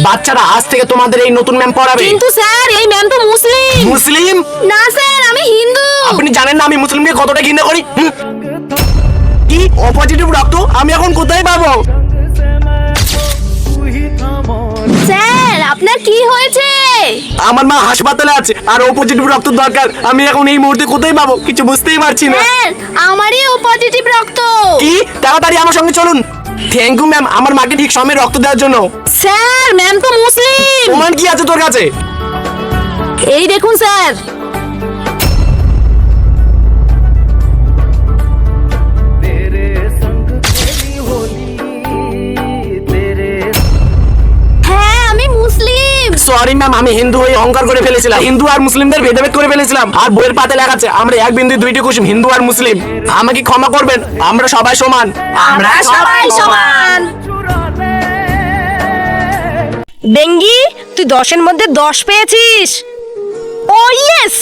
বাচ্চারা আজ থেকে তোমাদের এই নতুন ম্যাম পড়াবে। কিন্তু স্যার এই ম্যাম তো মুসলিম। মুসলিম? না স্যার আমি হিন্দু। আপনি জানেন না আমি মুসলিমকে কতটা ঘৃণা করি? কি অপজিটিভ রক্ত আমি এখন কোথায় পাবো? স্যার আপনার কি হয়েছে? আমার মা হাসপাতালে আছে আর অপজিটিভ রক্ত দরকার। আমি এখন এই মুহূর্তে কোথায় পাবো কিছু বুঝতেই পারছি না। স্যার আমারই ও পজিটিভ রক্ত। কি? তাড়াতাড়ি আমার সঙ্গে চলুন। থ্যাংক ইউ ম্যাম আমার মাকে ঠিক সময়ে রক্ত দেওয়ার জন্য। স্যার ম্যাম তো মুসলিম। প্রমাণ কি আছে তোর কাছে? এই দেখুন স্যার। হ্যাঁ আমি মুসলিম। সরি ম্যাম আমি হিন্দু হয়ে অহংকার করে ফেলেছিলাম। হিন্দু আর মুসলিমদের ভেদাভেদ করে ফেলেছিলাম। আর বইয়ের পাতে লেখা আছে আমরা এক বিন্দু দুইটি কুসুম, হিন্দু আর মুসলিম। আমাকে ক্ষমা করবেন, আমরা সবাই সমান। আমরা সবাই সমান। বেঙ্গি তুই 10-এর মধ্যে 10 পেয়েছিস। ও ইয়েস।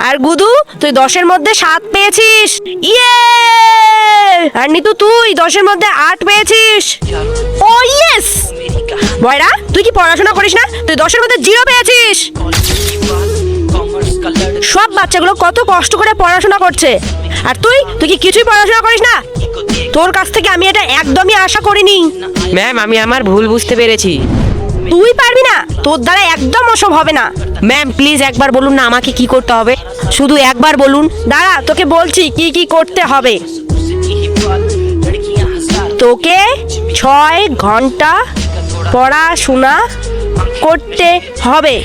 আর গুদু তুই 10-এর মধ্যে 7 পেয়েছিস। ইয়ে। আর নিতু তুই 10-এর মধ্যে 8 পেয়েছিস। ও ইয়েস। বয়রা তুই কি পড়াশোনা করিস না? তুই 10-এর মধ্যে 0 পেয়েছিস। সব বাচ্চাগুলো কত কষ্ট করে পড়াশোনা করছে আর তুই কি কিছুই পড়াশোনা করিস না? তোর কাছ থেকে আমি এটা একদমই আশা করিনি। ম্যাম আমি আমার ভুল বুঝতে পেরেছি। তুই পারবি না, তোর দ্বারা একদম ওসব হবে না। ম্যাম প্লিজ একবার বলুন না আমাকে কি করতে হবে, শুধু একবার বলুন। দাঁড়া তোকে বলছি কি কি করতে হবে। তোকে 6 ঘন্টা পড়াশোনা করতে হবে।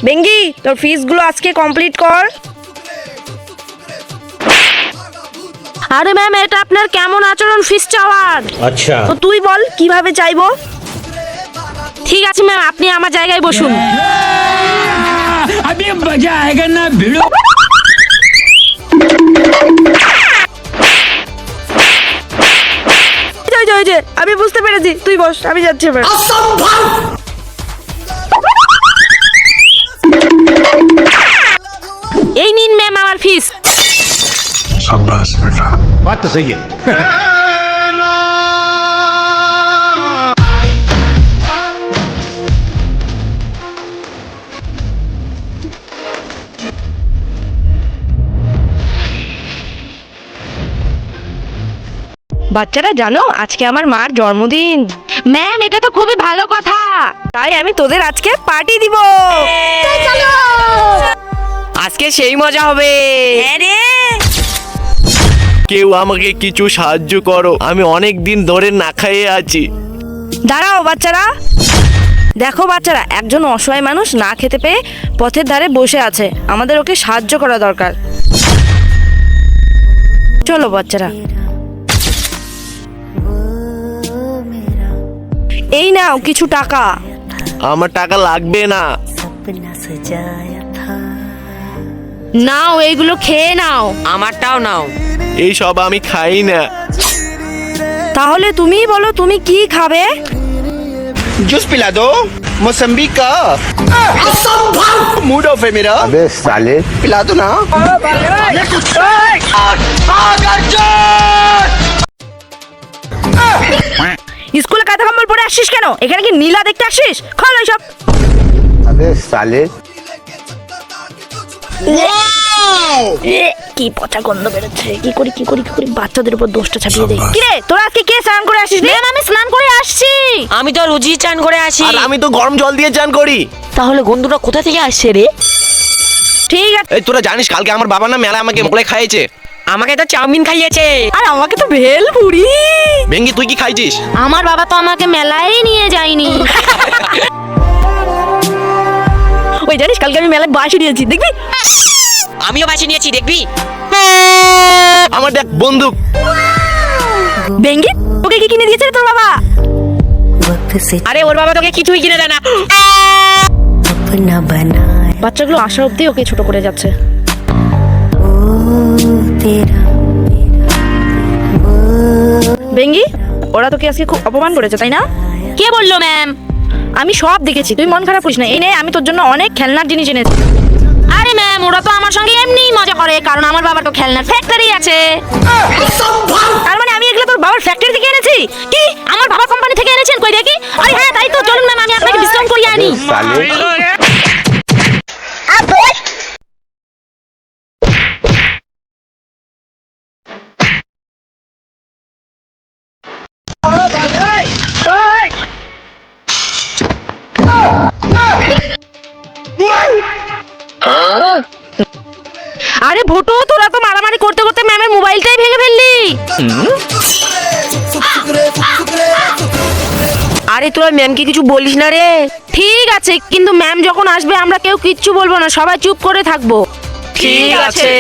বেঙ্গি তোর ফিসগুলো আজকে কমপ্লিট কর। আরে ম্যাম এটা আপনার কেমন আচরণ ফিস চাওয়ার? अच्छा তো তুই বল কিভাবে চাইবো? ঠিক আছে ম্যাম আপনি আমার জায়গায় বসুন। अभी मजा आएगा ना भिड़ो। আমি বুঝতে পেরেছি, তুই বস আমি যাচ্ছি এবার। এই নিন ম্যাম আমার ফিস। शाबाश बेटा। बात तो सही है। বাচ্চারা জানো আজকে আমার মার জন্মদিন। ম্যাম এটা তো খুবই ভালো কথা, তাই আমি তোদের আজকে পার্টি দিব। চলো আজকে সেই মজা হবে। কেউ আমাকে কিছু সাহায্য করো, আমি অনেক দিন ধরে না খেয়ে আছি। দাঁড়াও বাচ্চারা। দেখো বাচ্চারা একজন অসহায় মানুষ না খেতে পেয়ে পথের ধারে বসে আছে, আমাদের ওকে সাহায্য করা দরকার। চলো বাচ্চারা। এই নাও কিছু টাকা। আমার টাকা লাগবে না। নাও এইগুলো খেয়ে নাও। আমারটাও নাও। এই সব আমি খাই না। তাহলে তুমিই বলো তুমি কি খাবে? जूस पिला दो मौसम्बी का। मूड ऑफ है मेरा। अबे साले पिला दो ना। স্কুলে কাঁথা কম্বল পরে আসছিস কেন? এখানে কি নীলা দেখতে আসছিস? খোল সব। अबे साले কি পচা গন্ধ বেরোচ্ছে। কি করি বাচ্চাদের উপর দোষটা চাপিয়ে দেই। কি রে তোরা আজকে কে স্নান করে আসিস? ম্যাম আমি স্নান করে আসছি। আমি তো রুজি চান করে আসি। আর আমি তো গরম জল দিয়ে চান করি। তাহলে গন্ধটা কোথা থেকে আসছে রে? ঠিক আছে। এই তোরা জানিস কালকে আমার বাবা না মেলা আমাকে মোগলাই খাইয়েছে। আমাকে তো চাউমিন খাইয়েছে। আর আমাকে তো ভেল পুরি। ভেঙ্গি তুই কি খাইছিস? আমার বাবা তো আমাকে মেলায় নিয়ে যায়নি। ওই জানিস কালকে আমি মেলায় বাঁশি দিয়েছি, দেখবি? আমিও বাঁচি নিয়েছি দেখবি। আমার দেখ বন্দুক। বেঙ্গি তোকে কি কিনে দিয়েছে রে তোর বাবা? আরে ওর বাবা তোকে কিছুই কিনে দেয় না। বাচ্চাগুলো আসা অব্দি ওকে ছোট করে যাচ্ছে। বেঙ্গি ওরা তোকে আজকে খুব অপমান করেছে তাই না? কে বললো ম্যাম? আমি সব দেখেছি, তুই মন খারাপ করিস না। এই নে, আমি তোর জন্য অনেক খেলনার জিনিস এনেছি। আরে ম্যাম, ওরা তো আমার সঙ্গে এমনিই মজা করে, কারণ আমার বাবার তো খেলনার ফ্যাক্টরি আছে। তার মানে আমি এগুলো তোর বাবার ফ্যাক্টরি থেকে এনেছি? কি, আমার বাবার কোম্পানি থেকে এনেছেন? কই দেখি। আরে হ্যাঁ, তাই তো। চলুন ম্যাম, আমি আপনাকে ডিসকাউন্ট করিয়ে আনি। साले আরে ভোটু, তোরা তো মারামারি করতে করতে ম্যামের মোবাইলটাই ভেঙে ফেললি। আরে তোরা ম্যামকে কিছু বলিস না রে। ঠিক আছে, কিন্তু ম্যাম যখন আসবে আমরা কেউ কিচ্ছু বলবো না, সবাই চুপ করে থাকবো। ঠিক আছে।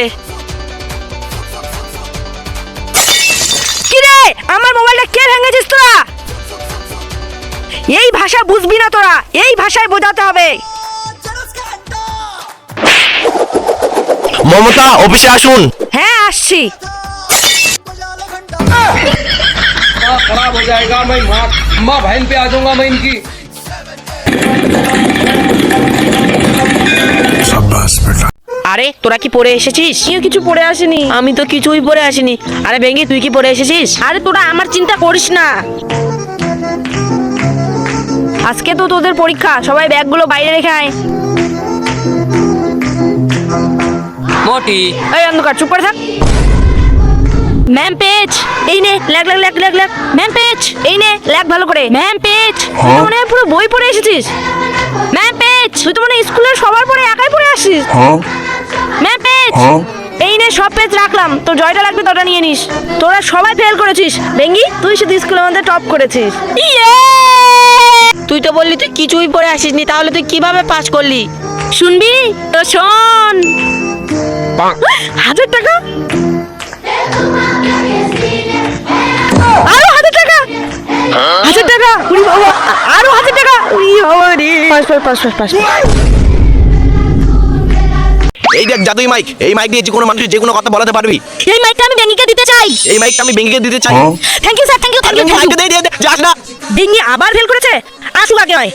কি রে, আমার মোবাইলটা কে ভেঙেছিস তোরা? এই ভাষা বুঝবি না তোরা, এই ভাষায় বোঝাতে হবে। মমতা, অফিসে আসুন। হ্যাঁ, আসছি। खराब हो जाएगा। मैं माँ बहन पे आ जाऊंगा मैं इनकी। আরে তোরা কি পরে এসেছিস? কেউ কিছু পড়ে আসেনি। আমি তো কিছুই পরে আসিনি। আরে ভেঙ্গি, তুই কি পরে এসেছিস? আরে তোরা আমার চিন্তা করিস না, আজকে তো তোদের পরীক্ষা, সবাই ব্যাগগুলো বাইরে রেখে আয়। মোটি। এই অন্ধকার, চুপ করে থাক। Ma'am page. এই নে, লেখ লেখ লেখ লেখ লেখ। Ma'am page. এই নে, লেখ ভালো করে। Ma'am page. তুই তো মনে হয় পুরো বই পড়ে এসেছিস। Ma'am page. তুই তো মনে হয় স্কুলের সবার পরে একাই পড়ে আসিস। Ma'am page. এই নে, সব পেজ রাখলাম, তোর জয়টা লাগবে তোটা নিয়ে নিস। তোরা সবাই ফেল করেছিস, বেঙ্গি তুই শুধু স্কুলের মধ্যে টপ করেছিস। তুই তো বললি তুই কিছুই পরে আসিসনি, তাহলে তুই কিভাবে পাস করলি? শুনবি তো? শোন। 1000 টাকা, আরো 1000 টাকা, 1000 টাকা, উরি বাবা, আরো 1000 টাকা, উরি বাবা রে। পাস। এই দেখ জাদুই মাইক, এই মাইক দিয়ে যে কোনো মানুষ যে কোনো কথা বলাতে পারবি। এই মাইকটা আমি বেঙ্গিকে দিতে চাই। এই মাইকটা আমি বেঙ্গিকে দিতে চাই। Thank you sir, thank you, thank you, thank you. মাইকটা দে, যাস না। বেঙ্গি আবার ফেল করেছে, আসুক আগে হয়।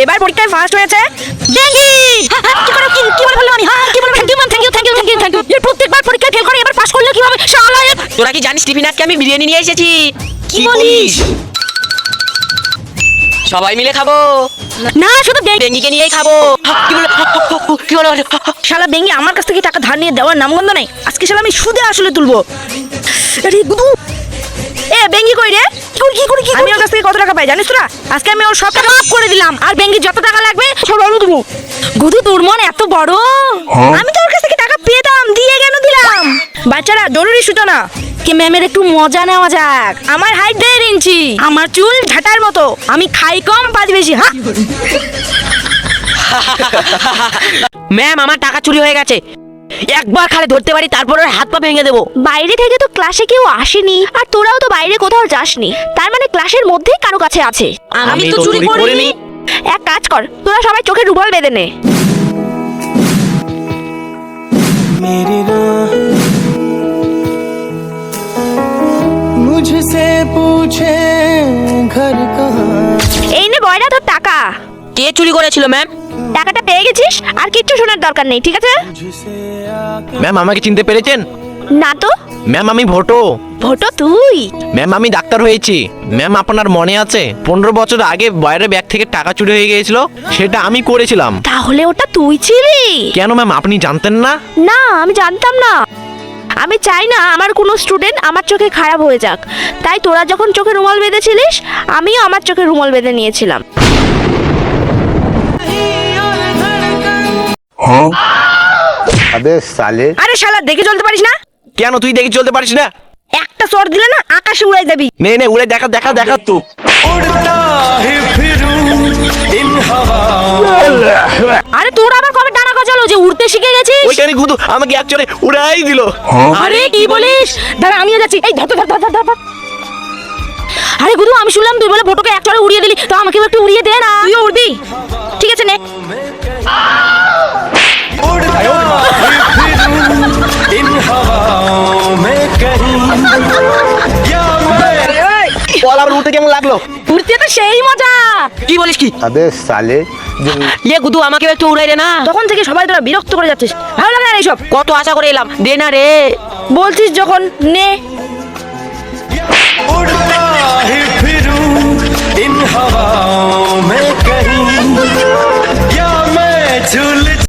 এবার পরীক্ষায় ফার্স্ট হয়েছে বেঙ্গি। কি করে, কি বলে ফেললাম আমি? হ্যাঁ, কি বলে? Thank you ma'am, thank you, thank you, thank you, thank you. এর প্রত্যেকবার পরীক্ষায় ফেল করে, এবার পাস করলে কিভাবে? শালা এ। তোরা কি জানিস টিফিন আজকে আমি বিরিয়ানি নিয়ে এসেছি? কি বলিস? সবাই মিলে খাবো। না, শুধু বেঙ্গিকে নিয়েই খাবো। কি হলো? শালা বেঙ্গি আমার কাছ থেকে টাকা ধার নিয়ে দেওয়ার নামগন্ধ নেই। আজকে শালা আমি সুদে আসলে তুলবো। আরে গুদু, এ বেঙ্গি কই রে? কি আমি ওর কাছ থেকে কত টাকা পাই জানিস তোরা? আজকে আমি ওর সব টাকা মাফ করে দিলাম, আর বেঙ্গি যত টাকা লাগবে সব আমি দেবো। গুদু, তোর মন এত বড়। আমি তো ওর কাছ থেকে টাকা পেতাম, দিয়ে কেন দিলাম? বাচ্চারা, জরুরি সূচনা, কি ম্যামের একটু মজা নেওয়া যাক। আমার হাইট 1.5 ইঞ্চি, আমার চুল ঝাঁটার মতো, আমি খাই কম পাঁচ বেশি। হ্যাঁ, ম্যাম, আমার টাকা চুরি হয়ে গেছে। একবার খালে ধরতে পারি, তারপর ওর হাত পা ভেঙে দেবো। বাইরে থেকে তো ক্লাসে কেউ আসেনি, আর তোরাও তো বাইরে কোথাও যাসনি, তার মানে ক্লাসের মধ্যেই কারো কাছে আছে। আমি তো চুরি করিনি। এক কাজ কর, তোরা সবাই চোখে রুমাল বেঁধে নে। मुझसे पूछे घर कहाँ। এই নে বয়রা, তোর টাকা। কে চুরি করেছিল ম্যাম? টাকাটা পেয়ে গেছিস, আর কিচ্ছু শোনার দরকার নেই, ঠিক আছে? ম্যাম, আমাকে চিনতে পেরেছেন? না তো। ম্যাম, আমি ভোটো। ভোটো তুই? ম্যাম, আমি ডাক্তার হয়েছি। ম্যাম, আপনার মনে আছে 15 বছর আগে বয়ের ব্যাগ থেকে টাকা চুরি হয়ে গিয়েছিল? সেটা আমি করেছিলাম। তাহলে ওটা তুই ছিলি? কেন ম্যাম, আপনি জানতেন না? না, আমি জানতাম না। আমি চাই না আমার কোনো স্টুডেন্ট আমার চোখে খারাপ হয়ে যাক, তাই তোরা যখন চোখে রুমাল বেঁধেছিলিস, আমিও আমার চোখে রুমাল বেঁধে নিয়েছিলাম। अबे साले আরে শালা, দেখে চলতে পারিস না? কেন তুই দেখে চলতে পারিস না? একটা চড় দিলে না আকাশে উড়াই যাবি। নে উড়ে দেখা তো। আরে তোর আবার কবে ডানা গজালো যে উড়তে শিখে গেছিস? ওইখানে গুদু আমাকে একচরে উড়াই দিল। আরে কি বলিস? দাঁড়া, আমিও যাচ্ছি। এই ধর। আরে গুদু, আমি শুনলাম তুই বলে ভোটোকে এক চড়ে উড়িয়ে দিলি, তো আমাকেও একটু উড়িয়ে দে না। তুইও উড়বি? ঠিক আছে, নে। বল আবার উঠতে কেমন লাগলো? উড়তে তো সেই মজা। কি বলিস কি? अबे साले ইয়ে গুদু আমাকে একটু উড়াই দে না। তখন থেকে সবাই তোরা বিরক্ত করে যাচ্ছিস, ভালো লাগে না এইসব। কত আশা করে এলাম, দে না রে। বলছিস যখন নে। उड़ता ही फिरूं इन हवाओं में कहीं, या मैं झूल